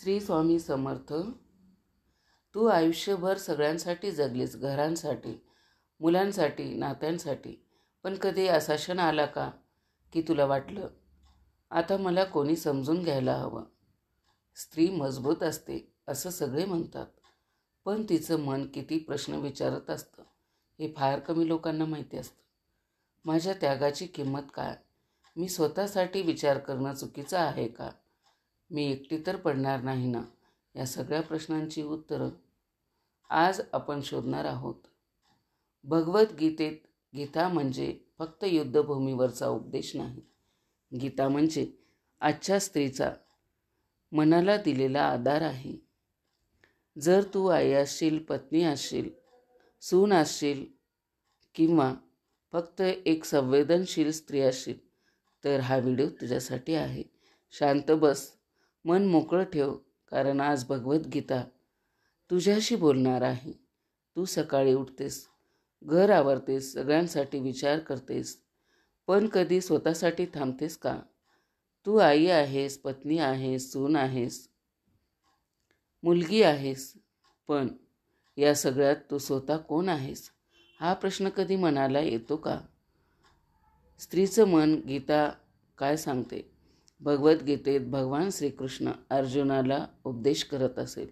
श्री स्वामी समर्थ. तू आयुष्यभर सगळ्यांसाठी जगलीस, घरांसाठी, मुलांसाठी, नात्यांसाठी. पण कधी असा क्षण आला का की तुला वाटलं आता मला कोणी समजून घ्यायला हवं? स्त्री मजबूत असते असं सगळे म्हणतात, पण तिचं मन किती प्रश्न विचारत असतं हे फार कमी लोकांना माहिती असतं. माझ्या त्यागाची किंमत काय? मी स्वतःसाठी विचार करणं चुकीचं आहे का? मी एकटी तर पडणार नाही ना? या सगळ्या प्रश्नांची उत्तरं आज आपण शोधणार आहोत. भगवद्गीतेत गीता म्हणजे फक्त युद्धभूमीवरचा उपदेश नाही. गीता म्हणजे आजच्या स्त्रीचा मनाला दिलेला आधार आहे. जर तू आई असशील, पत्नी असशील, सून असशील किंवा फक्त एक संवेदनशील स्त्री असशील तर हा व्हिडिओ तुझ्यासाठी आहे. शांत बस, मन मोकळं ठेव, कारण आज भगवद्गीता तुझ्याशी बोलणार आहे. तू सकाळी उठतेस, घर आवरतेस, सगळ्यांसाठी विचार करतेस, पण कधी स्वतःसाठी थांबतेस का? तू आई आहेस, पत्नी आहेस, सून आहेस, मुलगी आहेस, पण या सगळ्यात तू स्वतः कोण आहेस? हा प्रश्न कधी मनाला येतो का? स्त्रीचं मन गीता काय सांगते? भगवद्गीतेत भगवान श्रीकृष्ण अर्जुनाला उपदेश करत असेल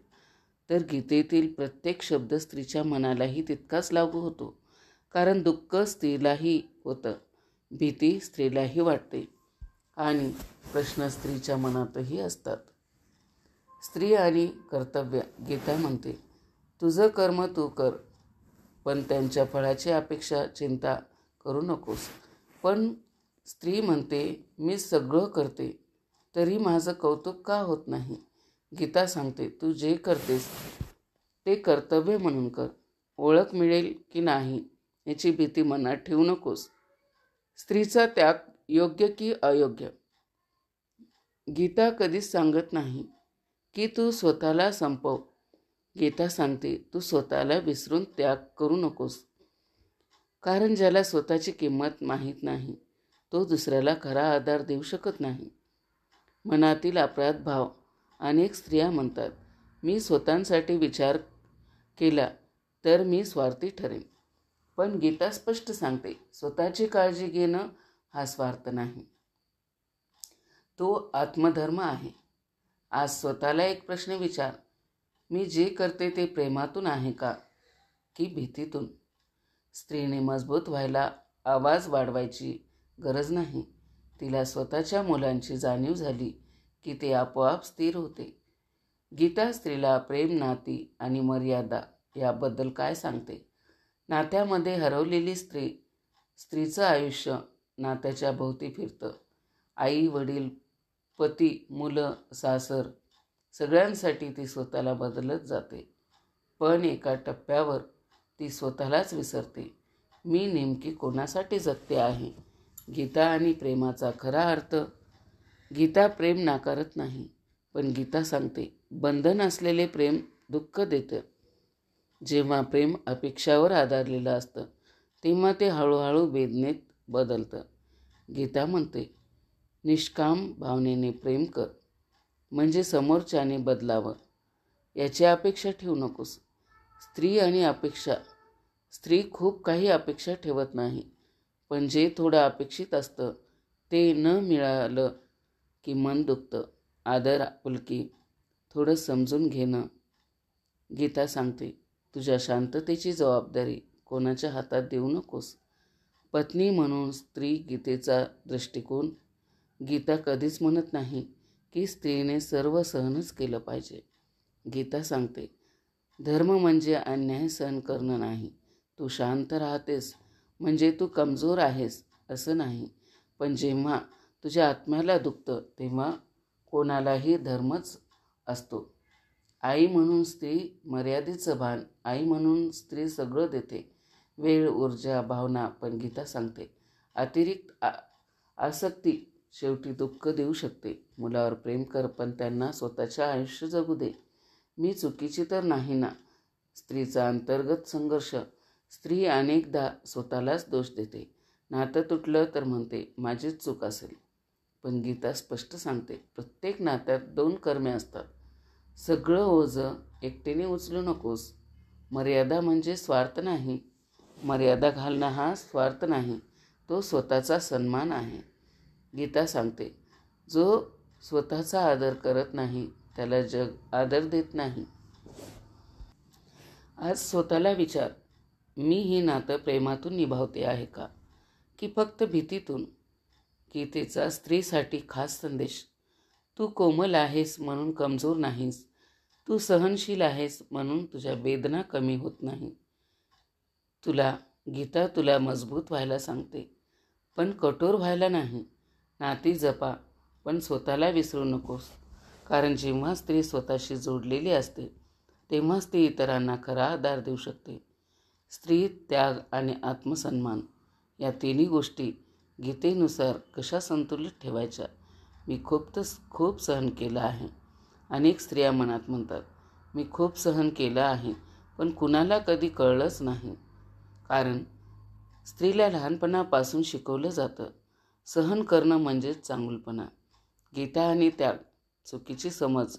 तर गीतेतील प्रत्येक शब्द स्त्रीच्या मनालाही तितकाच लागू होतो. कारण दुःख स्त्रीलाही होतं, भीती स्त्रीलाही वाटते आणि प्रश्न स्त्रीच्या मनातही असतात. स्त्री आणि कर्तव्य. गीता म्हणते, तुझं कर्म तू कर, पण त्यांच्या फळाची अपेक्षा चिंता करू नकोस. पण स्त्री म्हणते, मी सगळं करते तरी माझं कौतुक का होत नाही? गीता सांगते, तू जे करतेस ते कर्तव्य म्हणून कर. ओळख मिळेल की नाही याची भीती मनात ठेवू नकोस. स्त्रीचा त्याग योग्य की अयोग्य? गीता कधीच सांगत नाही की तू स्वतःला संपव. गीता सांगते, तू स्वतःला विसरून त्याग करू नकोस. कारण ज्याला स्वतःची किंमत माहीत नाही तो दुसऱ्याला खरा आधार देऊ शकत नाही. मनातील अपराध भाव. अनेक स्त्रिया म्हणतात, मी स्वतःसाठी विचार केला तर मी स्वार्थी ठरेन. पण गीता स्पष्ट सांगते, स्वतःची काळजी घेणं हा स्वार्थ नाही, तो आत्मधर्म आहे. आज स्वतःला एक प्रश्न विचार, मी जे करते ते प्रेमातून आहे का की भीतीतून? स्त्रीने मजबूत व्हायला आवाज वाढवायची गरज नाही. तिला स्वतःच्या मुलांची जाणीव झाली की ते आपोआप स्थिर होते. गीता स्त्रीला प्रेम, नाती आणि मर्यादा याबद्दल काय सांगते? नात्यामध्ये हरवलेली स्त्री. स्त्रीचं आयुष्य नात्याच्या भोवती फिरतं. आई, वडील, पती, मुलं, सासर सगळ्यांसाठी ती स्वतःला बदलत जाते. पण एका टप्प्यावर ती स्वतःलाच विसरते. मी नेमकी कोणासाठी जगते आहे? गीता आणि प्रेमाचा खरा अर्थ. गीता प्रेम नाकारत नाही, पण गीता सांगते, बंधन असलेले प्रेम दुःख देतं. जेव्हा प्रेम अपेक्षावर आधारलेलं असतं तेव्हा ते हळूहळू वेदनेत बदलतं. गीता म्हणते, निष्काम भावनेने प्रेम कर, म्हणजे समोरच्याने बदलावं याची अपेक्षा ठेवू नकोस. स्त्री आणि अपेक्षा. स्त्री खूप काही अपेक्षा ठेवत नाही, पण जे थोडं अपेक्षित असतं ते न मिळालं की मन दुखतं. आदर, आपुलकी, थोडं समजून घेणं. गीता सांगते, तुझ्या शांततेची जबाबदारी कोणाच्या हातात देऊ नकोस. पत्नी म्हणून स्त्री गीतेचा दृष्टिकोन. गीता कधीच म्हणत नाही की स्त्रीने सर्व सहनच केलं पाहिजे. गीता सांगते, धर्म म्हणजे अन्याय सहन करणं नाही. तू शांत राहतेस म्हणजे तू कमजोर आहेस असं नाही. पण जेव्हा तुझ्या आत्म्याला दुखतं तेव्हा कोणालाही धर्मच असतो. आई म्हणून स्त्री मर्यादेचं भान. आई म्हणून स्त्री सगळं देते, वेळ, ऊर्जा, भावना. पण गीता सांगते, अतिरिक्त आसक्ती शेवटी दुःख देऊ शकते. मुलावर प्रेम कर, पण त्यांना स्वतःचे आयुष्य जगू दे. मी चुकीची तर नाही ना? स्त्रीचा अंतर्गत संघर्ष. स्त्री अनेकदा स्वतःलाच दोष देते. नातं तुटलं तर म्हणते, माझीच चूक असेल. पण गीता स्पष्ट सांगते, प्रत्येक नात्यात दोन कर्मे असतात. सगळं ओझं एकटीने उचलू नकोस. मर्यादा म्हणजे स्वार्थ नाही. मर्यादा घालणं हा स्वार्थ नाही, तो स्वतःचा सन्मान आहे. गीता सांगते, जो स्वतःचा आदर करत नाही त्याला जग आदर देत नाही. आज स्वतःला विचार, मी ही नातं प्रेमातून निभावते आहे का, की फक्त भीतीतून? गीतेचा स्त्रीसाठी खास संदेश. तू कोमल आहेस म्हणून कमजोर नाहीस. तू सहनशील आहेस म्हणून तुझ्या वेदना कमी होत नाही. गीता तुला मजबूत व्हायला सांगते, पण कठोर व्हायला नाही. नाती जपा, पण स्वतःला विसरू नकोस. कारण जेव्हा स्त्री स्वतःशी जोडलेली असते तेव्हाच ती इतरांना खरा आधार देऊ शकते. स्त्री, त्याग आणि आत्मसन्मान या तिन्ही गोष्टी गीतेनुसार कशा संतुलित ठेवायच्या? मी खूप सहन केलं आहे. अनेक स्त्रिया मनात म्हणतात, मी खूप सहन केलं आहे, पण कुणाला कधी कळलंच नाही. कारण स्त्रीला लहानपणापासून शिकवलं जातं, सहन करणं म्हणजेच चांगुलपणा. गीता आणि त्याग चुकीची समज.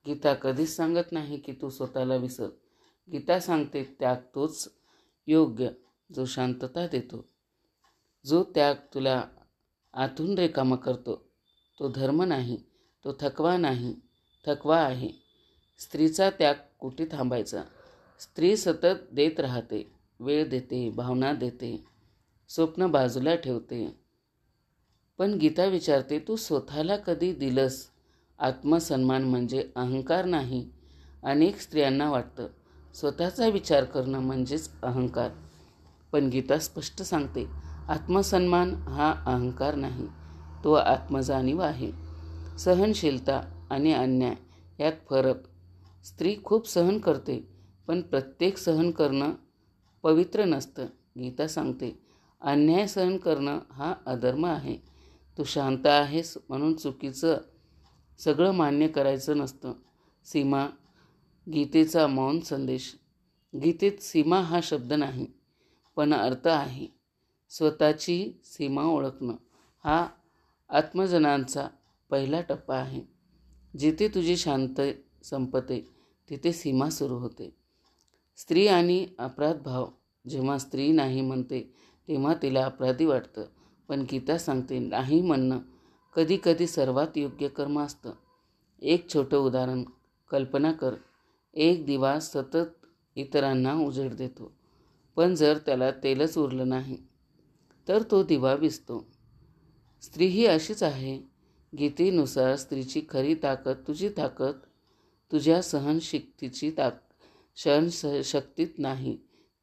गीता कधीच सांगत नाही की तू स्वतःला विसर. गीता सांगते, त्याग तोच योग्य जो शांतता देतो. जो त्याग तुला आतून रिकामा करतो तो धर्म नाही, तो थकवा आहे. स्त्रीचा त्याग कुठे थांबायचा? स्त्री सतत देत राहते, वेळ देते, भावना देते, स्वप्न बाजूला ठेवते. पण गीता विचारते, तू स्वतःला कधी दिलंस? आत्मसन्मान म्हणजे अहंकार नाही. अनेक स्त्रियांना वाटतं स्वतःचा विचार करणं म्हणजेच अहंकार. पण गीता स्पष्ट सांगते, आत्मसन्मान हा अहंकार नाही, तो आत्मजाणीव आहे. सहनशीलता आणि अन्याय यात फरक. स्त्री खूप सहन करते, पण प्रत्येक सहन करणं पवित्र नसतं. गीता सांगते, अन्याय सहन करणं हा अधर्म आहे. तू शांत आहेस म्हणून चुकीचं सगळं मान्य करायचं नसतं. सीमा. गीतेचा मौन संदेश. गीतेत सीमा हा शब्द नाही, पण अर्थ आहे. स्वतःची सीमा ओळखणं हा आत्मजनांचा पहिला टप्पा आहे. जिथे तुझी शांत संपते तिथे सीमा सुरू होते. स्त्री आणि अपराध भाव. जेव्हा स्त्री नाही म्हणते तेव्हा तिला अपराधी वाटतं, पण गीता सांगते, नाही म्हणणं कधी कधी सर्वात योग्य कर्म असतं. एक छोटं उदाहरण. कल्पना कर, एक दिवा सतत इतरांना उजेड देतो, पण जर त्याला तेलच उरलं नाही तर तो दिवा विझतो. स्त्री ही अशीच आहे. गीतेनुसार स्त्रीची खरी ताकद, तुझी ताकद तुझ्या सहनशक्तीत नाही,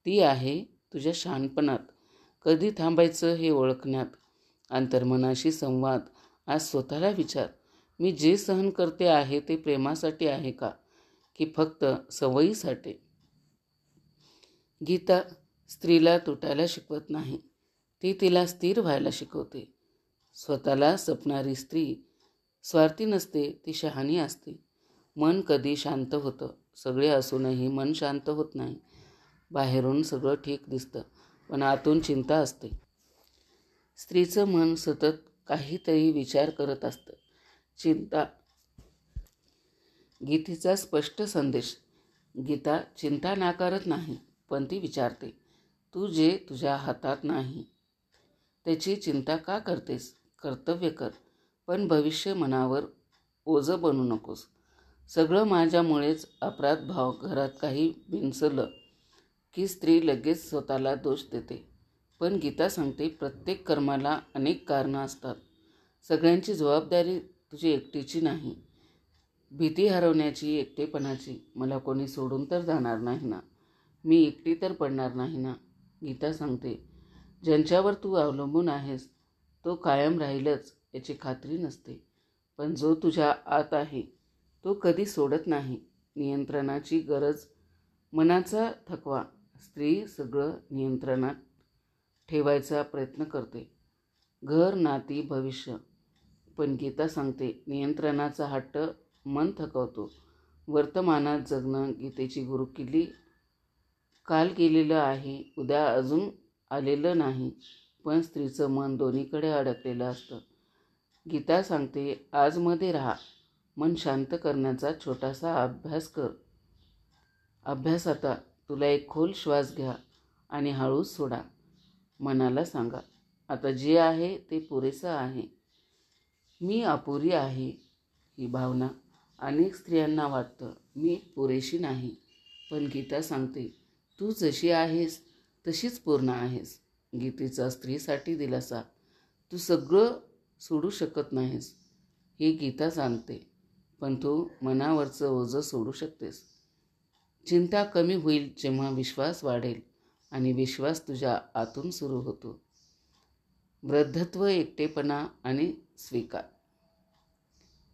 ती आहे तुझ्या शहाणपणात. कधी थांबायचं हे ओळखण्यात. अंतर्मनाशी संवाद. आज स्वतःला विचार, मी जे सहन करते आहे ते प्रेमासाठी आहे का, की फक्त सवयीसाठी? गीता स्त्रीला तुटायला शिकवत नाही, ती तिला स्थिर व्हायला शिकवते. स्वतःला जपणारी स्त्री स्वार्थी नसते, ती शहाणी असते. मन कधी शांत होतं. सगळे असूनही मन शांत होत नाही. बाहेरून सगळं ठीक दिसतं, पण आतून चिंता असते. स्त्रीचं मन सतत काहीतरी विचार करत असतं. चिंता. गीतेचा स्पष्ट संदेश. गीता चिंता नाकारत नाही, पण ती विचारते, तू जे तुझ्या हातात नाही त्याची चिंता का करतेस? कर्तव्य कर, पण भविष्य मनावर ओझं बनू नकोस. सगळं माझ्यामुळेच. अपराध भाव. घरात काही बिनसलं की स्त्री लगेच स्वतःला दोष देते, पण गीता सांगते, प्रत्येक कर्माला अनेक कारणं असतात. सगळ्यांची जबाबदारी तुझी एकटीची नाही. भीती हरवण्याची, एकटेपणाची. मला कोणी सोडून तर जाणार नाही ना, मी एकटी तर पडणार नाही ना. गीता सांगते, ज्यांच्यावर तू अवलंबून आहेस तो कायम राहीलच याची खात्री नसते, पण जो तुझ्या आत आहे तो कधी सोडत नाही. नियंत्रणाची गरज. मनाचा थकवा. स्त्री सगळं नियंत्रणात ठेवायचा प्रयत्न करते, घर, नाती, भविष्य. पण गीता सांगते, नियंत्रणाचा हट्ट मन थकवतो. वर्तमानात जगणं. गीतेची गुरुकिल्ली. काल गेलेलं आहे, उद्या अजून आलेलं नाही, पण स्त्रीचं मन दोन्हीकडे अडकलेलं असतं. गीता सांगते, आजमध्ये राहा, मन शांत करण्याचा छोटासा अभ्यास कर. अभ्यास आता. तुला एक खोल श्वास घ्या आणि हळूच सोडा. मनाला सांगा, आता जे आहे ते पुरेसं आहे. मी अपुरी आहे. ही भावना अनेक स्त्रियांना वाटतं, मी पुरेशी नाही. पण गीता सांगते, तू जशी आहेस तशीच पूर्ण आहेस. गीतेचा स्त्रीसाठी दिलासा. तू सगळं सोडू शकत नाहीस हे गीता सांगते, पण तू मनावरचं ओझं सोडू शकतेस. चिंता कमी होईल जेव्हा विश्वास वाढेल आणि विश्वास तुझ्या आतून सुरू होतो. वृद्धत्व, एकटेपणा आणि स्वीकार.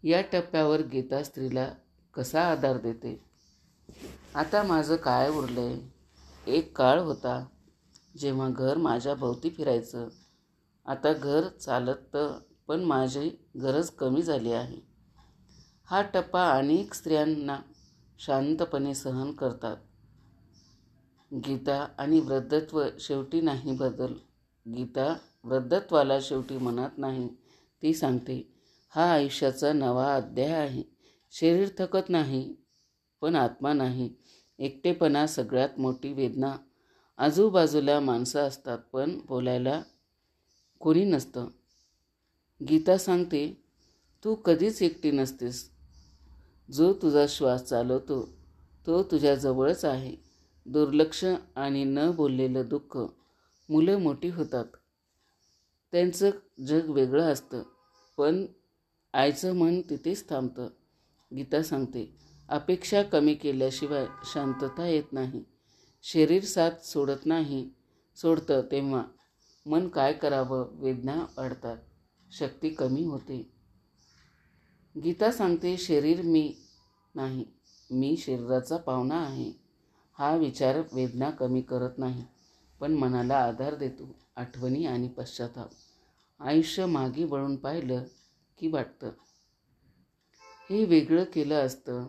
या टप्प्यावर गीता स्त्रीला कसा आधार देते. आता माझं काय उरलंय? एक काळ होता जेव्हा घर माझ्या भोवती फिरायचं. आता घर चालतं, पण माझी गरज कमी झाली आहे. हा टप्पा अनेक स्त्रियांना शांतपणे सहन करतात. गीता आणि वृद्धत्व शेवटी नाही बदल. गीता वृद्धत्वाला शेवटी म्हणत नाही. ती सांगते, हा आयुष्याचा नवा अध्याय आहे. शरीर थकत नाही, पण आत्मा नाही. एकटेपणा सगळ्यात मोठी वेदना. आजूबाजूला माणसं असतात, पण बोलायला कोणी नसतं. गीता सांगते, तू कधीच एकटी नसतेस. जो तुझा श्वास चालवतो तो तुझ्या जवळच आहे. दुर्लक्ष आणि न बोललेलं दुःख. मुलं मोठी होतात, त्यांचं जग वेगळं असतं, पण आईचं मन तिथेच थांबतं. गीता सांगते, अपेक्षा कमी केल्याशिवाय शांतता येत नाही. शरीर साथ सोडत नाही. सोडतं तेव्हा मन काय करावं, वेदना वाढतात, शक्ती कमी होते. गीता सांगते, शरीर मी नाही, मी शरीराचा पाहुणा आहे. हा विचार वेदना कमी करत नाही, पण मनाला आधार देतो. आठवणी आणि पश्चाताप. आयुष्य मागे वळून पाहिलं की वाटतं, हे वेगळं केलं असतं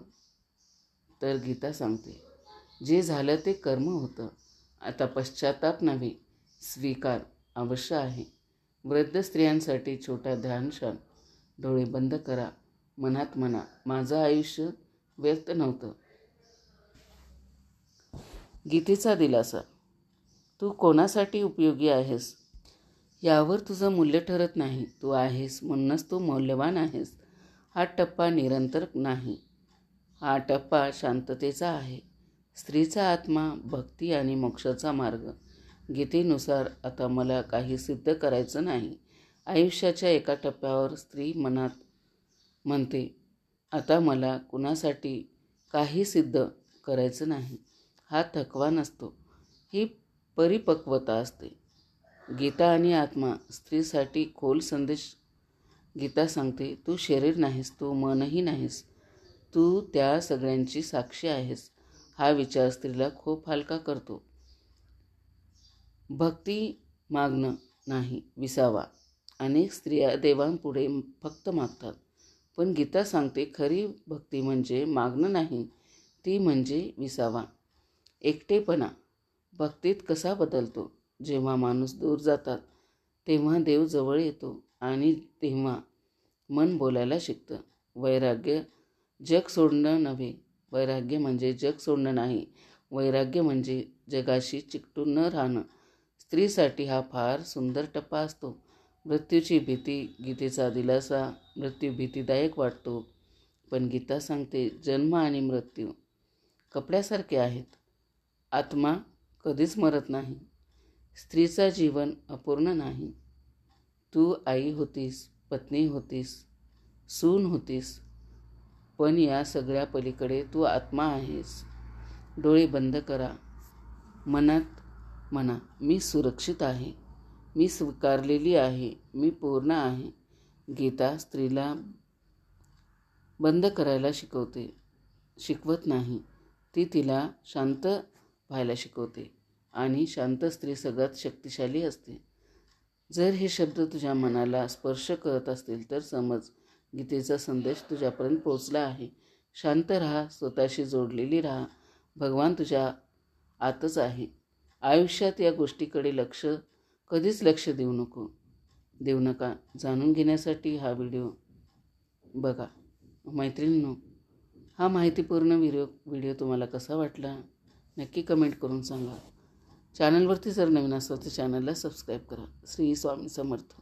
तर. गीता सांगते, जे झालं ते कर्म होतं. आता पश्चाताप नव्हे, स्वीकार अवश्य आहे. वृद्ध स्त्रियांसाठी छोटा ध्यानक्षण. डोळे बंद करा. मनात म्हणा, माझं आयुष्य व्यर्थ नव्हतं. गीतेचा दिलासा. तू कोणासाठी उपयोगी आहेस यावर तुझं मूल्य ठरत नाही. तू आहेस म्हणूनच तू मौल्यवान आहेस. हा टप्पा निरंतर नाही. हा टप्पा शांततेचा आहे. स्त्रीचा आत्मा, भक्ती आणि मोक्षाचा मार्ग. गीतेनुसार आता मला काही सिद्ध करायचं नाही. आयुष्याच्या एका टप्प्यावर स्त्री मनात म्हणते, आता मला कुणासाठी काही सिद्ध करायचं नाही. हा थकवा नसतो, ही परिपक्वता असते. गीता आणि आत्मा स्त्रीसाठी खोल संदेश. गीता सांगते, तू शरीर नाहीस, तू मनही नाहीस, तू त्या सगळ्यांची साक्षी आहेस. हा विचार स्त्रीला खूप हलका करतो. भक्ती मागणं नाही, विसावा. अनेक स्त्रिया देवांपुढे फक्त मागतात, पण गीता सांगते, खरी भक्ती म्हणजे मागणं नाही, ती म्हणजे विसावा. एकटेपणा. भक्तीत कसा बदलतो. जेव्हा माणूस दूर जातात तेव्हा देव जवळ येतो आणि तेव्हा मन बोलायला शिकतं. वैराग्य. जग सोडणं नव्हे. वैराग्य म्हणजे जग सोडणं नाही. वैराग्य म्हणजे जगाशी चिकटून न राहणं. स्त्रीसाठी हा फार सुंदर टप्पा असतो. मृत्यूची भीती. गीतेचा दिलासा. मृत्यू भीतीदायक वाटतो, पण गीता सांगते, जन्म आणि मृत्यू कपड्यासारखे आहेत. आत्मा कधीच मरत नाही. स्त्रीचं जीवन अपूर्ण नाही. तू आई होतीस, पत्नी होतीस, सून होतीस, पण या सगळ्या पलीकडे तू आत्मा आहेस. डोळे बंद करा. मनात म्हणा, मी सुरक्षित आहे, मी स्वीकारलेली आहे, मी पूर्ण आहे. गीता स्त्रीला बंद करायला शिकवत नाही. ती तिला शांत व्हायला शिकवते. आणि शांत स्त्री सगळ्यात शक्तिशाली असते. जर हे शब्द तुझ्या मनाला स्पर्श करत असतील तर समज, गीतेचा संदेश तुझ्यापर्यंत पोहोचला आहे. शांत राहा, स्वतःशी जोडलेली राहा. भगवान तुझ्या आतच आहे. आयुष्यात या गोष्टीकडे कधीच लक्ष देऊ नका. जाणून घेण्यासाठी हा व्हिडिओ बघा. मैत्रिणींनो, हा माहितीपूर्ण व्हिडिओ तुम्हाला कसा वाटला नक्की कमेंट करून सांगा. चॅनलवरती जर नवीन असाल तर चॅनलला सबस्क्राईब करा. श्री स्वामी समर्थ.